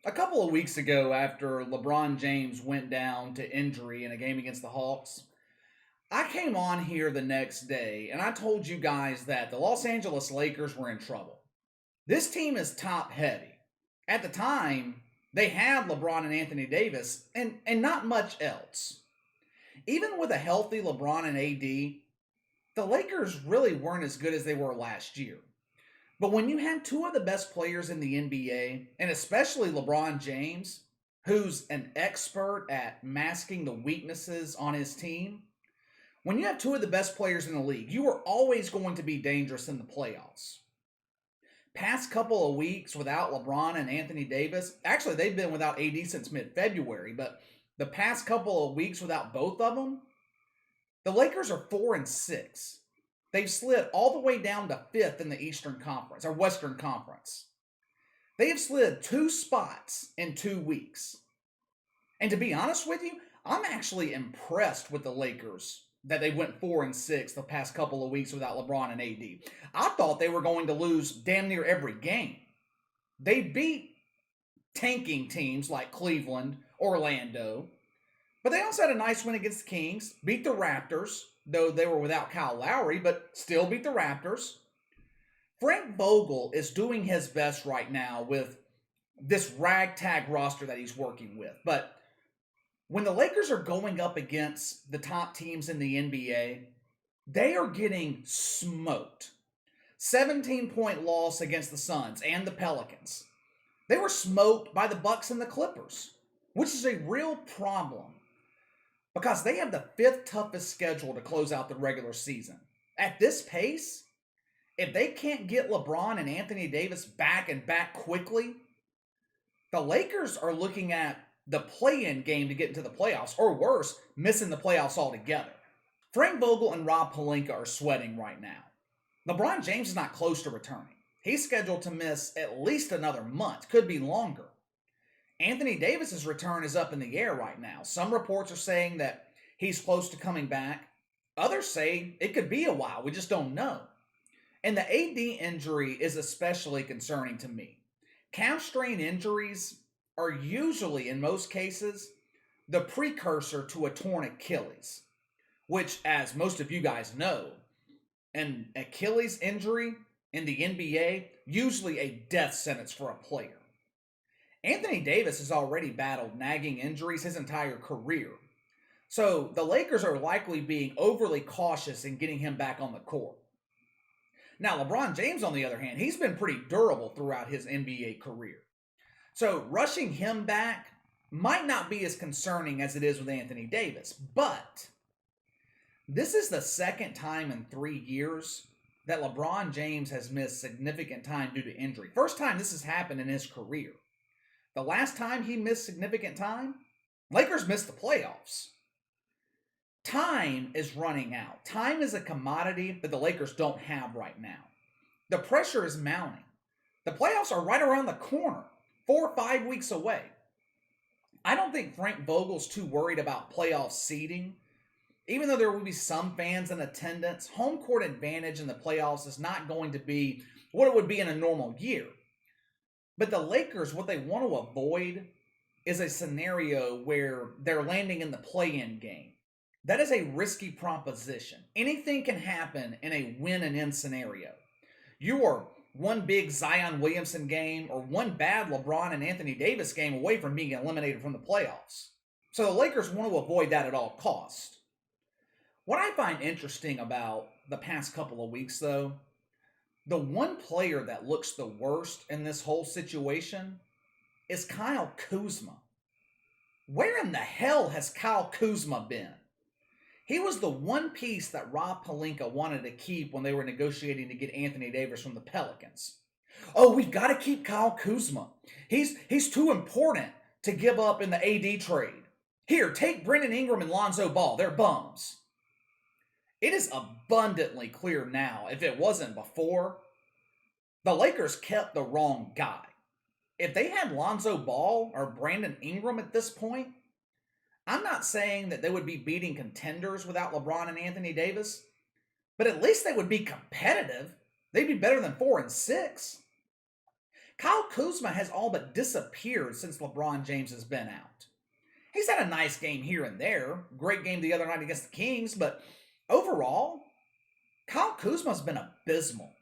A couple of weeks ago, after LeBron James went down to injury in a game against the Hawks, I came on here the next day and I told you guys that the Los Angeles Lakers were in trouble. This team is top heavy. At the time, they had LeBron and Anthony Davis and not much else. Even with a healthy LeBron and AD, the Lakers really weren't as good as they were last year. But when you have two of the best players in the NBA, and especially LeBron James, who's an expert at masking the weaknesses on his team, when you have two of the best players in the league, you are always going to be dangerous in the playoffs. Past couple of weeks without LeBron and Anthony Davis, actually, they've been without AD since mid February, but the past couple of weeks without both of them, the Lakers are 4-6. They've slid all the way down to fifth in the Eastern Conference or Western Conference. They have slid 2 spots in 2 weeks. And to be honest with you, I'm actually impressed with the Lakers that they went 4-6 the past couple of weeks without LeBron and AD. I thought they were going to lose damn near every game. They beat tanking teams like Cleveland, Orlando, but they also had a nice win against the Kings, beat the Raptors, though they were without Kyle Lowry, but still beat the Raptors. Frank Vogel is doing his best right now with this ragtag roster that he's working with. But when the Lakers are going up against the top teams in the NBA, they are getting smoked. 17-point loss against the Suns and the Pelicans. They were smoked by the Bucks and the Clippers, which is a real problem because they have the fifth toughest schedule to close out the regular season. At this pace, if they can't get LeBron and Anthony Davis back and back quickly, the Lakers are looking at the play-in game to get into the playoffs, or worse, missing the playoffs altogether. Frank Vogel and Rob Pelinka are sweating right now. LeBron James is not close to returning. He's scheduled to miss at least another month, could be longer. Anthony Davis's return is up in the air right now. Some reports are saying that he's close to coming back. Others say it could be a while. We just don't know. And the AD injury is especially concerning to me. Calf strain injuries are usually, in most cases, the precursor to a torn Achilles, which, as most of you guys know, an Achilles injury in the NBA, usually a death sentence for a player. Anthony Davis has already battled nagging injuries his entire career. So the Lakers are likely being overly cautious in getting him back on the court. Now, LeBron James, on the other hand, he's been pretty durable throughout his NBA career. So rushing him back might not be as concerning as it is with Anthony Davis. But this is the second time in 3 years that LeBron James has missed significant time due to injury. First time this has happened in his career. The last time he missed significant time, Lakers missed the playoffs. Time is running out. Time is a commodity that the Lakers don't have right now. The pressure is mounting. The playoffs are right around the corner, 4 or 5 weeks away. I don't think Frank Vogel's too worried about playoff seeding. Even though there will be some fans in attendance, home court advantage in the playoffs is not going to be what it would be in a normal year. But the Lakers, what they want to avoid is a scenario where they're landing in the play-in game. That is a risky proposition. Anything can happen in a win and in scenario. You are one big Zion Williamson game or one bad LeBron and Anthony Davis game away from being eliminated from the playoffs. So the Lakers want to avoid that at all costs. What I find interesting about the past couple of weeks, though, the one player that looks the worst in this whole situation is Kyle Kuzma. Where in the hell has Kyle Kuzma been? He was the one piece that Rob Pelinka wanted to keep when they were negotiating to get Anthony Davis from the Pelicans. Oh, we've got to keep Kyle Kuzma. He's too important to give up in the AD trade. Here, take Brandon Ingram and Lonzo Ball. They're bums. It is abundantly clear now, if it wasn't before, the Lakers kept the wrong guy. If they had Lonzo Ball or Brandon Ingram at this point, I'm not saying that they would be beating contenders without LeBron and Anthony Davis, but at least they would be competitive. They'd be better than 4-6. Kyle Kuzma has all but disappeared since LeBron James has been out. He's had a nice game here and there. Great game the other night against the Kings, but overall, Kyle Kuzma's been abysmal.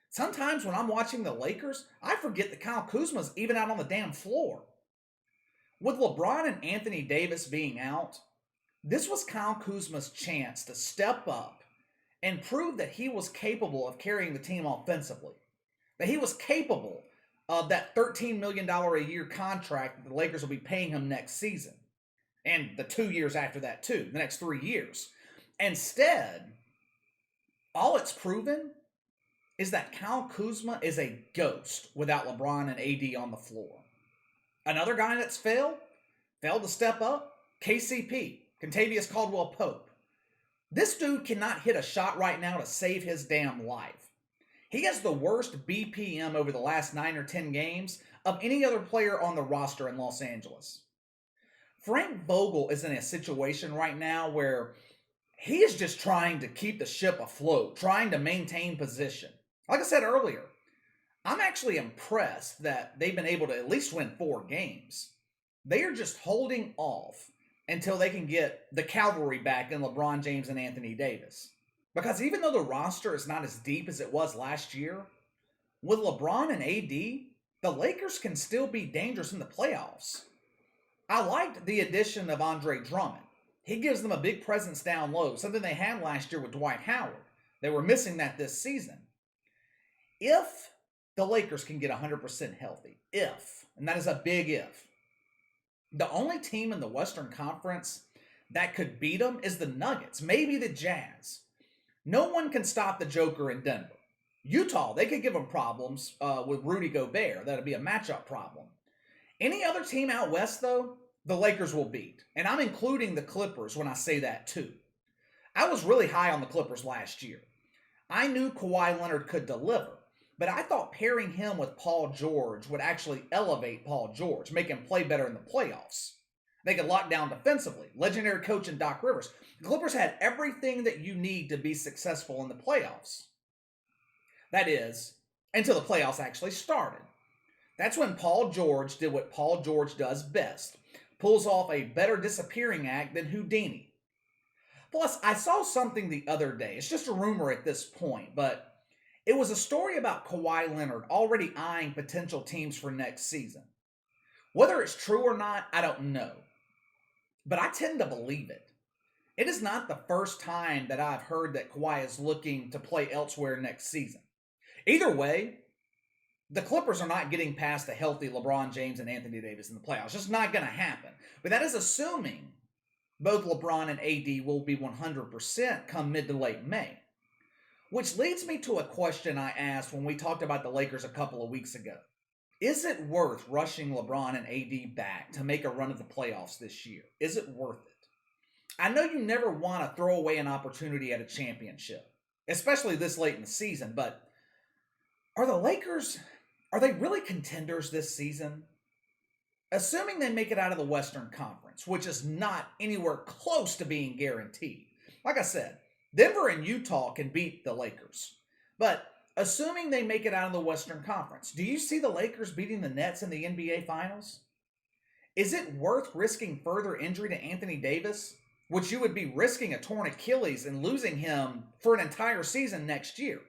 Sometimes when I'm watching the Lakers, I forget that Kyle Kuzma's even out on the damn floor. With LeBron and Anthony Davis being out, this was Kyle Kuzma's chance to step up and prove that he was capable of carrying the team offensively. That he was capable of that $13 million a year contract that the Lakers will be paying him next season. And the 2 years after that too, the next 3 years. Instead, all it's proven is that Kyle Kuzma is a ghost without LeBron and AD on the floor. Another guy that's failed to step up, KCP, Kentavious Caldwell-Pope. This dude cannot hit a shot right now to save his damn life. He has the worst BPM over the last 9 or 10 games of any other player on the roster in Los Angeles. Frank Vogel is in a situation right now where he is just trying to keep the ship afloat, trying to maintain position. Like I said earlier, I'm actually impressed that they've been able to at least win 4 games. They are just holding off until they can get the cavalry back in LeBron James and Anthony Davis. Because even though the roster is not as deep as it was last year, with LeBron and AD, the Lakers can still be dangerous in the playoffs. I liked the addition of Andre Drummond. He gives them a big presence down low, something they had last year with Dwight Howard. They were missing that this season. If the Lakers can get 100% healthy, and that is a big if, the only team in the Western Conference that could beat them is the Nuggets, maybe the Jazz. No one can stop the Joker in Denver. Utah, they could give them problems with Rudy Gobert. That'd be a matchup problem. Any other team out west, though, the Lakers will beat. And I'm including the Clippers when I say that, too. I was really high on the Clippers last year. I knew Kawhi Leonard could deliver, but I thought pairing him with Paul George would actually elevate Paul George, make him play better in the playoffs. They could lock down defensively. Legendary coach in Doc Rivers. The Clippers had everything that you need to be successful in the playoffs. That is, until the playoffs actually started. That's when Paul George did what Paul George does best. Pulls off a better disappearing act than Houdini. Plus, I saw something the other day. It's just a rumor at this point, but it was a story about Kawhi Leonard already eyeing potential teams for next season. Whether it's true or not, I don't know. But I tend to believe it. It is not the first time that I've heard that Kawhi is looking to play elsewhere next season. Either way, the Clippers are not getting past a healthy LeBron James and Anthony Davis in the playoffs. It's just not going to happen. But that is assuming both LeBron and AD will be 100% come mid to late May. Which leads me to a question I asked when we talked about the Lakers a couple of weeks ago. Is it worth rushing LeBron and AD back to make a run at the playoffs this year? Is it worth it? I know you never want to throw away an opportunity at a championship, especially this late in the season, but are the Lakers, are they really contenders this season? Assuming they make it out of the Western Conference, which is not anywhere close to being guaranteed. Like I said, Denver and Utah can beat the Lakers. But assuming they make it out of the Western Conference, do you see the Lakers beating the Nets in the NBA Finals? Is it worth risking further injury to Anthony Davis, which you would be risking a torn Achilles and losing him for an entire season next year,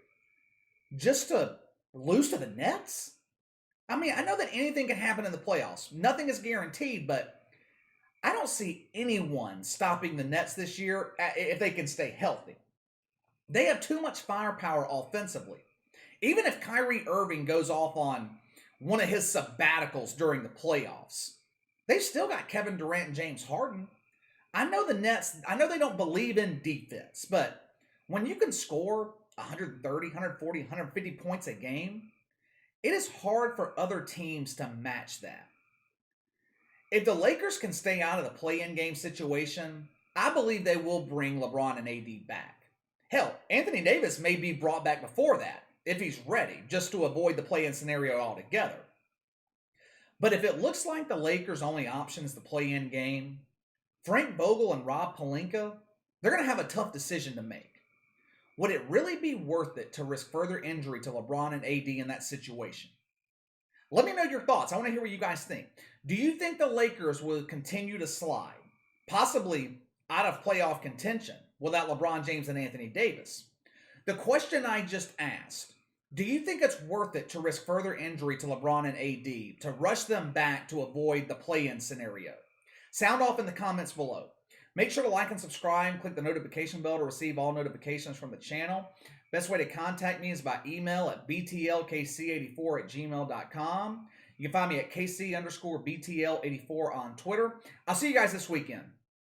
just to lose to the Nets? I mean, I know that anything can happen in the playoffs. Nothing is guaranteed, but I don't see anyone stopping the Nets this year if they can stay healthy. They have too much firepower offensively. Even if Kyrie Irving goes off on one of his sabbaticals during the playoffs, they've still got Kevin Durant and James Harden. I know the Nets, I know they don't believe in defense, but when you can score 130, 140, 150 points a game, it is hard for other teams to match that. If the Lakers can stay out of the play-in game situation, I believe they will bring LeBron and AD back. Hell, Anthony Davis may be brought back before that, if he's ready, just to avoid the play-in scenario altogether. But if it looks like the Lakers' only option is the play-in game, Frank Vogel and Rob Pelinka, they're going to have a tough decision to make. Would it really be worth it to risk further injury to LeBron and AD in that situation? Let me know your thoughts. I want to hear what you guys think. Do you think the Lakers will continue to slide, possibly out of playoff contention, without LeBron James and Anthony Davis? The question I just asked, do you think it's worth it to risk further injury to LeBron and AD to rush them back to avoid the play-in scenario? Sound off in the comments below. Make sure to like and subscribe. Click the notification bell to receive all notifications from the channel. Best way to contact me is by email at btlkc84@gmail.com. You can find me at kc_btl84 on Twitter. I'll see you guys this weekend.